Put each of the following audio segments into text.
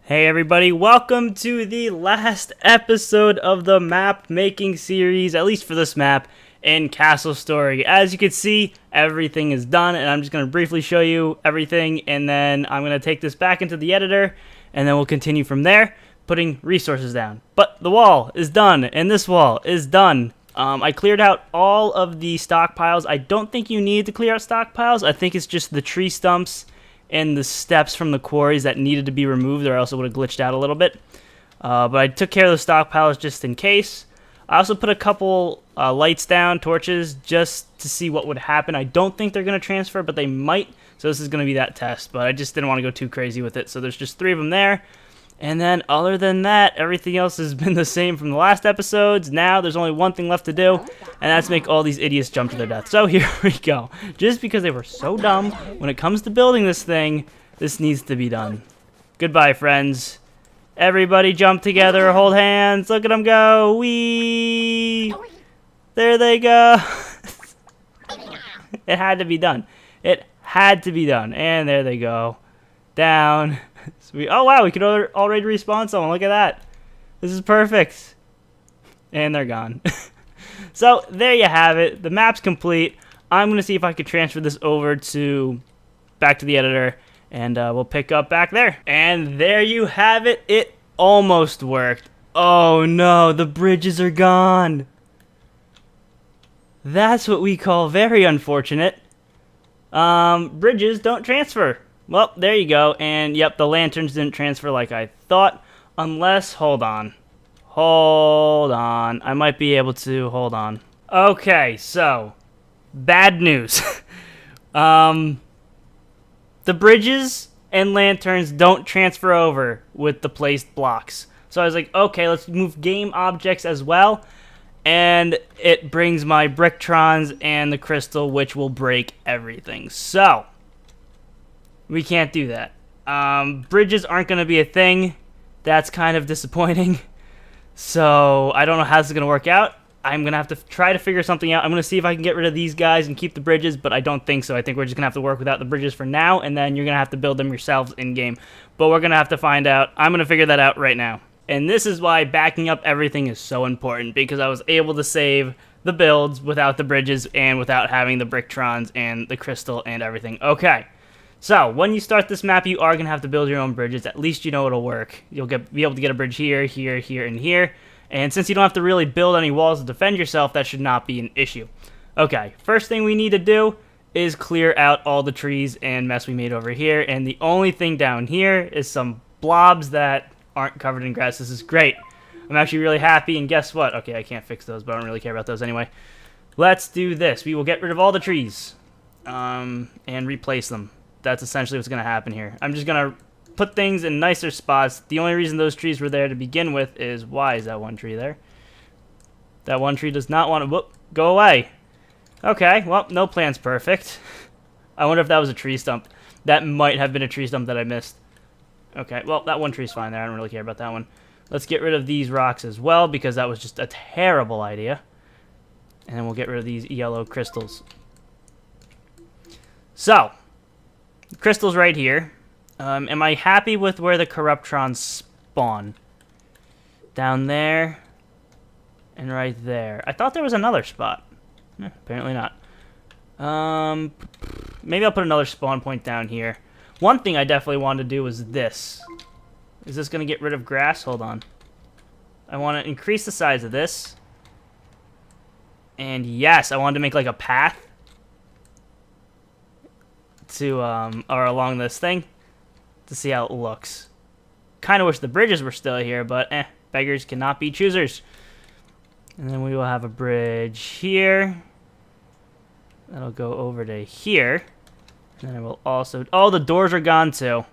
Hey everybody, welcome to the last episode of the map making series, at least for this map, in Castle Story. As you can see, everything is done, and I'm just going to briefly show you everything, and then I'm going to take this back into the editor, and then we'll continue from there, putting resources down. But the wall is done, and this wall is done. I cleared out all of the stockpiles. I don't think you need to clear out stockpiles. I think it's just the tree stumps and the steps from the quarries that needed to be removed, or else it would have glitched out a little bit. But I took care of the stockpiles just in case. I also put a couple lights down, torches, just to see what would happen. I don't think they're going to transfer, but they might. So this is going to be that test, but I just didn't want to go too crazy with it. So there's just 3 of them there. And then other than that, everything else has been the same from the last episodes. Now there's only one thing left to do, and that's make all these idiots jump to their death. So here we go. Just because they were so dumb, when it comes to building this thing, this needs to be done. Goodbye, friends. Everybody jump together, hold hands, look at them go. Whee! There they go. It had to be done. It had to be done. And there they go. Down. Sweet. Oh wow, we could already respawn someone. Look at that. This is perfect. And they're gone. So there you have it. The map's complete. I'm gonna see if I can transfer this over to back to the editor, and we'll pick up back there. And there you have it. It almost worked. Oh no, the bridges are gone. That's what we call very unfortunate. Bridges don't transfer. Well, there you go, and yep, the lanterns didn't transfer like I thought, unless, hold on, I might be able to, hold on. Okay, so, bad news. The bridges and lanterns don't transfer over with the placed blocks. So I was like, okay, let's move game objects as well, and it brings my Bricktrons and the crystal, which will break everything. So we can't do that. Bridges aren't going to be a thing. That's kind of disappointing. So I don't know how this is going to work out. I'm going to have to try to figure something out. I'm going to see if I can get rid of these guys and keep the bridges, but I don't think so. I think we're just going to have to work without the bridges for now, and then you're going to have to build them yourselves in-game. But we're going to have to find out. I'm going to figure that out right now. And this is why backing up everything is so important, because I was able to save the builds without the bridges and without having the Bricktrons and the crystal and everything. Okay. So, when you start this map, you are going to have to build your own bridges. At least you know it'll work. You'll be able to get a bridge here, here, here, and here. And since you don't have to really build any walls to defend yourself, that should not be an issue. Okay, first thing we need to do is clear out all the trees and mess we made over here. And the only thing down here is some blobs that aren't covered in grass. This is great. I'm actually really happy, and guess what? Okay, I can't fix those, but I don't really care about those anyway. Let's do this. We will get rid of all the trees and replace them. That's essentially what's going to happen here. I'm just going to put things in nicer spots. The only reason those trees were there to begin with is, why is that one tree there? That one tree does not want to, whoop, go away. Okay, well, no plan's perfect. I wonder if that was a tree stump. That might have been a tree stump that I missed. Okay, well, that one tree's fine there. I don't really care about that one. Let's get rid of these rocks as well, because that was just a terrible idea. And then we'll get rid of these yellow crystals. So, the crystal's right here. Am I happy with where the Corruptrons spawn? Down there. And right there. I thought there was another spot. Apparently not. Maybe I'll put another spawn point down here. One thing I definitely wanted to do was this. Is this going to get rid of grass? Hold on. I want to increase the size of this. And yes, I wanted to make like a path to or along this thing to see how it looks. Kind of wish the bridges were still here, but beggars cannot be choosers. And then we will have a bridge here. That'll go over to here. And then it will also, oh, the doors are gone too.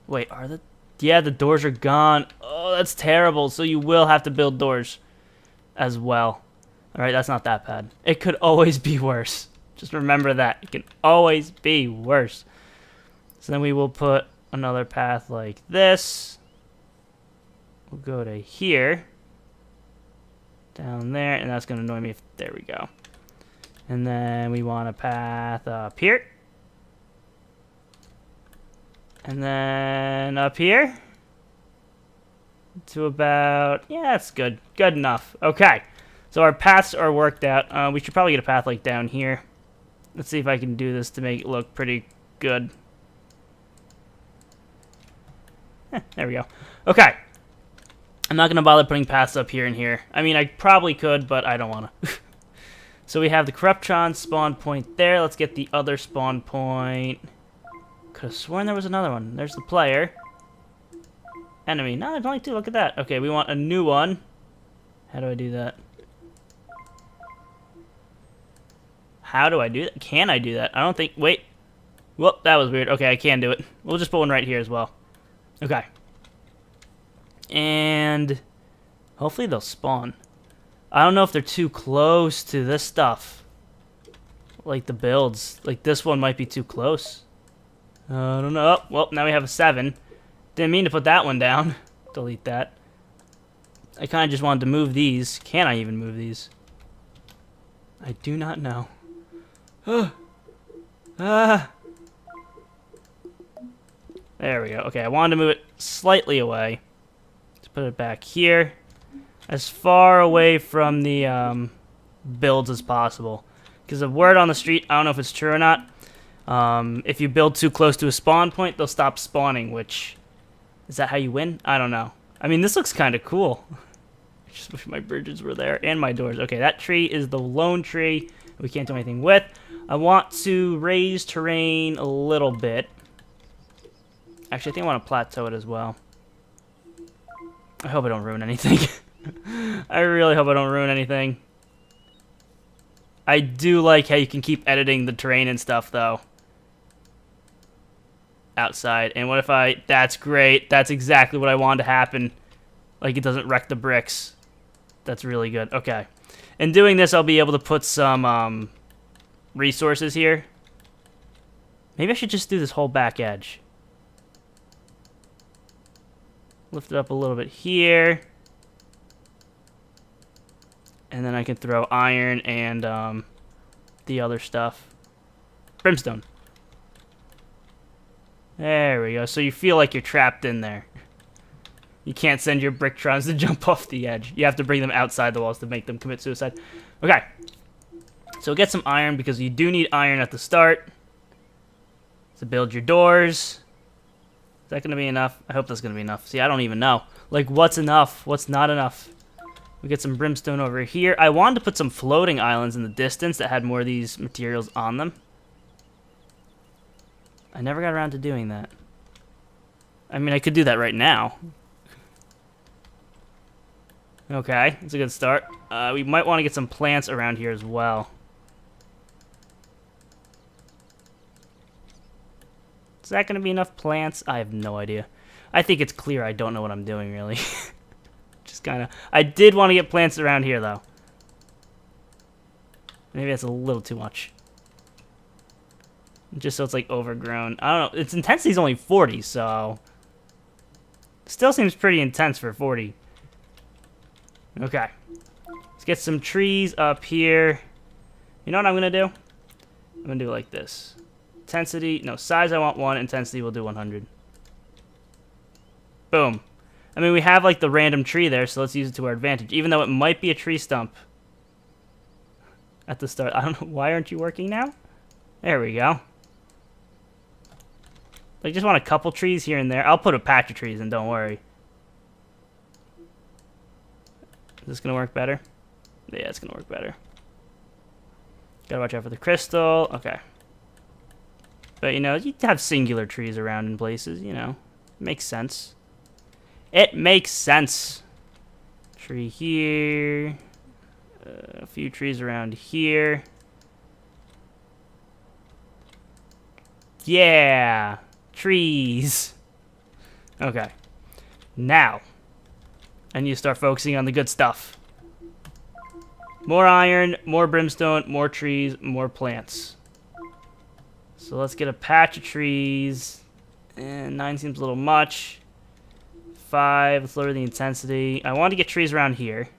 Wait, are the, yeah, the doors are gone. Oh, that's terrible. So you will have to build doors as well. All right, that's not that bad. It could always be worse. Just remember that. It can always be worse. So then we will put another path like this. We'll go to here. Down there. And that's going to annoy me if... There we go. And then we want a path up here. And then up here. to about... Yeah, that's good. Good enough. Okay. So our paths are worked out. We should probably get a path like down here. Let's see if I can do this to make it look pretty good. There we go. Okay. I'm not going to bother putting paths up here and here. I mean, I probably could, but I don't want to. So we have the Corruptron spawn point there. Let's get the other spawn point. Could have sworn there was another one. There's the player. Enemy. No, there's only two. Look at that. Okay, we want a new one. How do I do that? How do I do that? Can I do that? I don't think... Wait. Whoop, that was weird. Okay, I can do it. We'll just put one right here as well. Okay. And hopefully they'll spawn. I don't know if they're too close to this stuff. Like the builds. Like this one might be too close. I don't know. Oh, well, now we have a 7. Didn't mean to put that one down. Delete that. I kind of just wanted to move these. Can I even move these? I do not know. There we go. Okay, I wanted to move it slightly away. Let's put it back here. As far away from the builds as possible. Because the word on the street, I don't know if it's true or not. If you build too close to a spawn point, they'll stop spawning, which... Is that how you win? I don't know. I mean, this looks kind of cool. I just wish my bridges were there and my doors. Okay, that tree is the lone tree we can't do anything with. I want to raise terrain a little bit. Actually, I think I want to plateau it as well. I hope I don't ruin anything. I really hope I don't ruin anything. I do like how you can keep editing the terrain and stuff, though. Outside. And what if I... That's great. That's exactly what I wanted to happen. Like, it doesn't wreck the bricks. That's really good. Okay. In doing this, I'll be able to put some resources here. Maybe I should just do this whole back edge. Lift it up a little bit here. And then I can throw iron and the other stuff. Brimstone. There we go. So you feel like you're trapped in there. You can't send your Bricktrons to jump off the edge. You have to bring them outside the walls to make them commit suicide. Okay. So get some iron because you do need iron at the start to build your doors. Is that going to be enough? I hope that's going to be enough. See, I don't even know. Like, what's enough? What's not enough? We get some brimstone over here. I wanted to put some floating islands in the distance that had more of these materials on them. I never got around to doing that. I mean, I could do that right now. Okay, that's a good start. We might want to get some plants around here as well. Is that going to be enough plants? I have no idea. I think it's clear I don't know what I'm doing, really. Just kind of... I did want to get plants around here, though. Maybe that's a little too much. Just so it's, like, overgrown. I don't know. Its intensity is only 40, so... Still seems pretty intense for 40. Okay. Let's get some trees up here. You know what I'm going to do? I'm going to do it like this. Intensity... No, size I want 1. Intensity we'll do 100. Boom. I mean, we have, like, the random tree there, so let's use it to our advantage. Even though it might be a tree stump. At the start. I don't know. Why aren't you working now? There we go. I just want a couple trees here and there. I'll put a patch of trees in, don't worry. Is this going to work better? Yeah, it's going to work better. Gotta watch out for the crystal. Okay. But, you know, you have singular trees around in places, you know. Makes sense. It makes sense. Tree here. A few trees around here. Yeah! Trees! Okay. Now, I need to start focusing on the good stuff. More iron, more brimstone, more trees, more plants. So let's get a patch of trees. And 9 seems a little much. 5, let's lower the intensity. I want to get trees around here.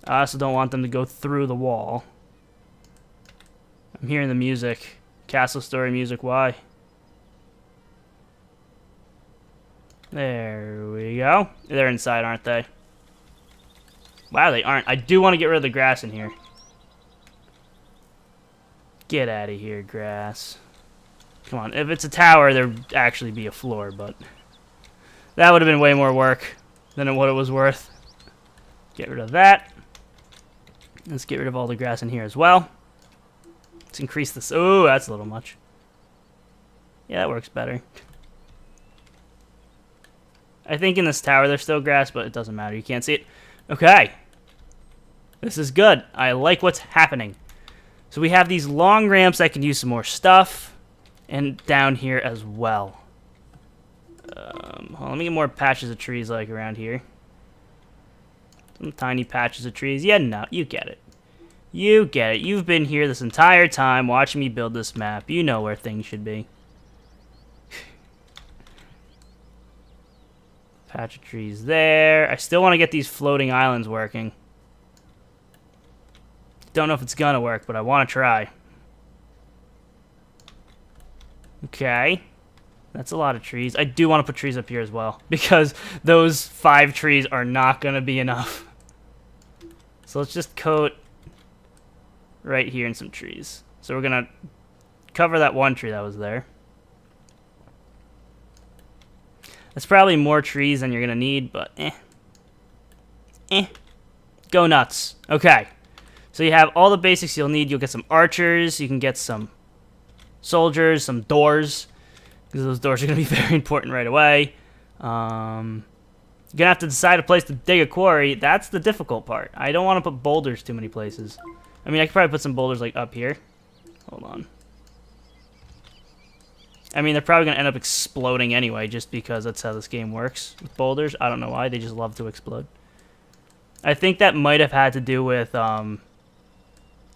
I also don't want them to go through the wall. I'm hearing the music. Castle story music, why? There we go. They're inside, aren't they? Wow, they aren't. I do want to get rid of the grass in here. Get out of here, grass. Come on. If it's a tower, there'd actually be a floor, but that would have been way more work than what it was worth. Get rid of that. Let's get rid of all the grass in here as well. Let's increase this. Oh, that's a little much. Yeah, that works better. I think in this tower there's still grass, but it doesn't matter. You can't see it. Okay. This is good. I like what's happening. So we have these long ramps that can use some more stuff. And down here as well. Hold on, let me get more patches of trees like around here. Some tiny patches of trees. Yeah, no, you get it. You get it. You've been here this entire time watching me build this map. You know where things should be. Patch of trees there. I still want to get these floating islands working. Don't know if it's gonna work, but I want to try. Okay. That's a lot of trees. I do want to put trees up here as well, because those 5 trees are not going to be enough. So let's just coat right here in some trees. So we're going to cover that one tree that was there. That's probably more trees than you're going to need, but Go nuts. Okay. So you have all the basics you'll need. You'll get some archers. You can get some soldiers, some doors, because those doors are going to be very important right away. You're going to have to decide a place to dig a quarry. That's the difficult part. I don't want to put boulders too many places. I mean, I could probably put some boulders like up here. Hold on. I mean, they're probably going to end up exploding anyway, just because that's how this game works with boulders. I don't know why. They just love to explode. I think that might have had to do with the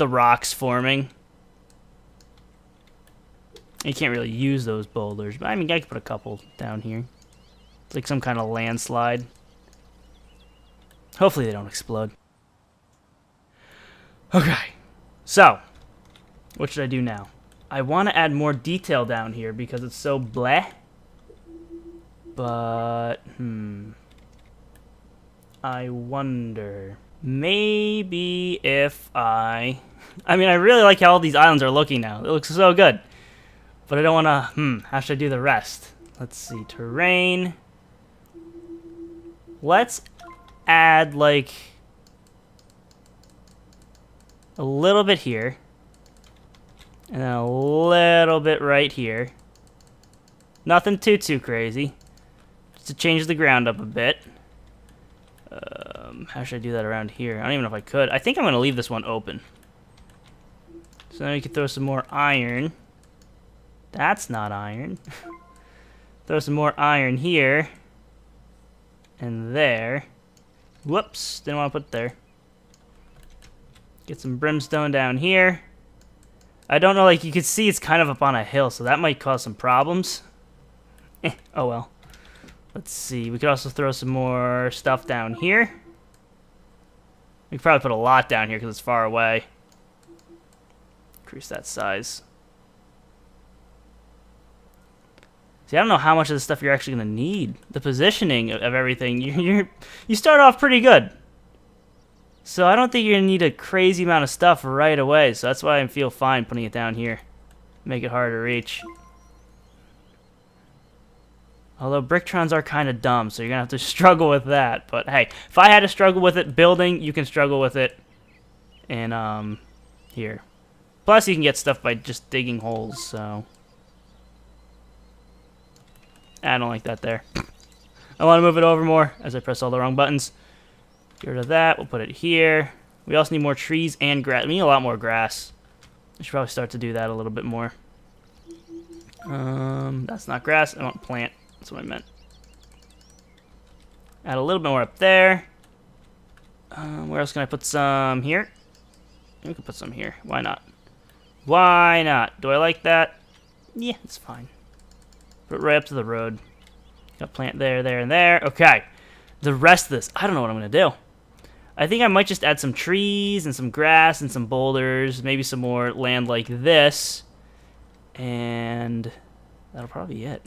rocks forming. You can't really use those boulders, but I mean, I could put a couple down here. It's like some kind of landslide. Hopefully they don't explode. Okay, so what should I do now? I want to add more detail down here because it's so bleh. But, I wonder. Maybe if I mean, I really like how all these islands are looking now. It looks so good. But I don't want to, how should I do the rest? Let's see, terrain. Let's add, like, a little bit here. And then a little bit right here. Nothing too crazy. Just to change the ground up a bit. How should I do that around here? I don't even know if I could. I think I'm going to leave this one open. So now we can throw some more iron. That's not iron. Throw some more iron here. And there. Whoops. Didn't want to put it there. Get some brimstone down here. I don't know, like, you can see it's kind of up on a hill, so that might cause some problems. Oh well. Let's see. We could also throw some more stuff down here. We could probably put a lot down here because it's far away. Increase that size. See, I don't know how much of this stuff you're actually going to need. The positioning of everything, you start off pretty good. So I don't think you're going to need a crazy amount of stuff right away. So that's why I feel fine putting it down here. Make it hard to reach. Although Bricktrons are kind of dumb, so you're going to have to struggle with that. But hey, if I had to struggle with it building, you can struggle with it in here. Plus, you can get stuff by just digging holes, so I don't like that there. I want to move it over more as I press all the wrong buttons. Get rid of that. We'll put it here. We also need more trees and grass. We need a lot more grass. I should probably start to do that a little bit more. That's not grass. I want plant. That's what I meant. Add a little bit more up there. Where else can I put some here? We can put some here. Why not? Why not? Do I like that? Yeah, it's fine. Put it right up to the road. Got plant there, there, and there. Okay. The rest of this, I don't know what I'm going to do. I think I might just add some trees and some grass and some boulders. Maybe some more land like this. And that'll probably be it.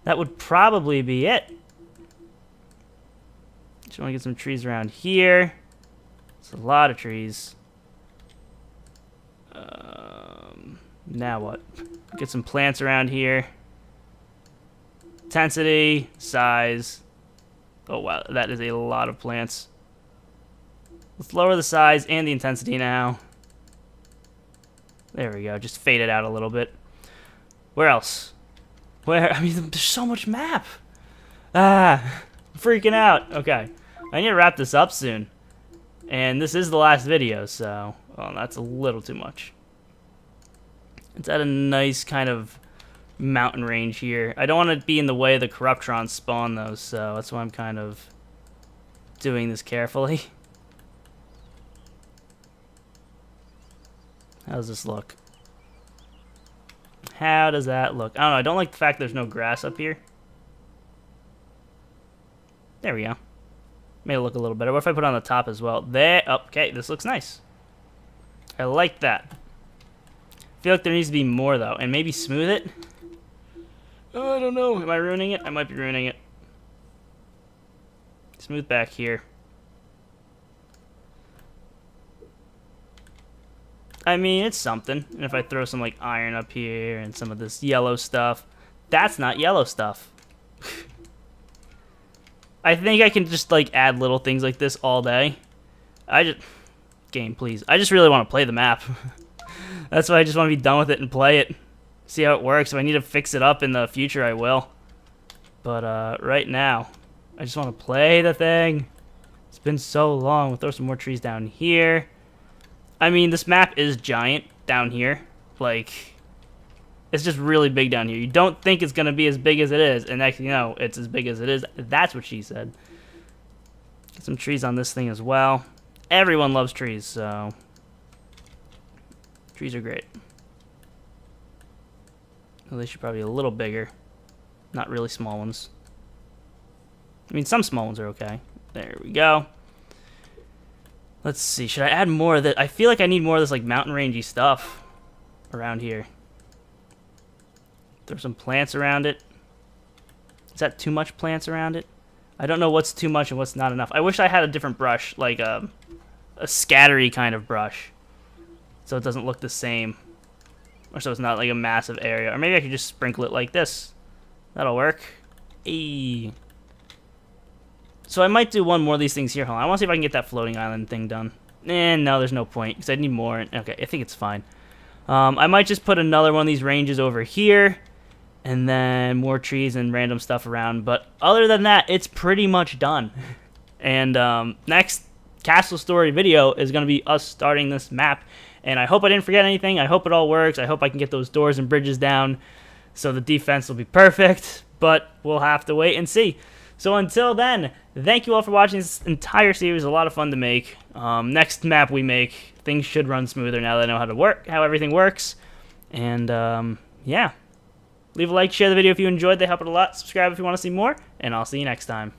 that would probably be it. Just want to get some trees around here. It's a lot of trees. Now what? Get some plants around here. Intensity, size. Oh wow, that is a lot of plants. Let's lower the size and the intensity now. There we go, just fade it out a little bit. Where else? Where? I mean, there's so much map. Ah, I'm freaking out. Okay, I need to wrap this up soon. And this is the last video, so... Oh, that's a little too much. It's at a nice kind of mountain range here. I don't want to be in the way of the Corruptrons spawn, though, so that's why I'm kind of doing this carefully. How does this look? How does that look? I don't know. I don't like the fact there's no grass up here. There we go. Made it look a little better. What if I put it on the top as well? There. Okay, this looks nice. I like that. I feel like there needs to be more, though. And maybe smooth it? Oh, I don't know. Am I ruining it? I might be ruining it. Smooth back here. I mean, it's something. And if I throw some, like, iron up here and some of this yellow stuff. That's not yellow stuff. I think I can just, like, add little things like this all day. Game, please. I just really want to play the map. That's why I just want to be done with it and play it. See how it works. If I need to fix it up in the future, I will. But, right now, I just want to play the thing. It's been so long. We'll throw some more trees down here. I mean, this map is giant down here. Like, it's just really big down here. You don't think it's going to be as big as it is, and next thing you know, it's as big as it is. That's what she said. Get some trees on this thing as well. Everyone loves trees, so trees are great. Well, they should probably be a little bigger. Not really small ones. I mean, some small ones are okay. There we go. Let's see. Should I add more of that? I feel like I need more of this like mountain rangey stuff around here. Throw some plants around it. Is that too much plants around it? I don't know what's too much and what's not enough. I wish I had a different brush, like a scattery kind of brush, so it doesn't look the same, or so it's not like a massive area. Or maybe I could just sprinkle it like this. That'll work. Eee. So I might do one more of these things here. Hold on. I want to see if I can get that floating island thing done. No, there's no point, because I need more. Okay, I think it's fine. I might just put another one of these ranges over here, and then more trees and random stuff around. But other than that, it's pretty much done. And next castle story video is going to be us starting this map. And I hope I didn't forget anything. I hope it all works. I hope I can get those doors and bridges down so the defense will be perfect. But we'll have to wait and see. So until then, thank you all for watching this entire series. A lot of fun to make. Next map we make, things should run smoother now that I know how everything works. And yeah, leave a like, share the video if you enjoyed. They help it a lot. Subscribe if you want to see more, and I'll see you next time.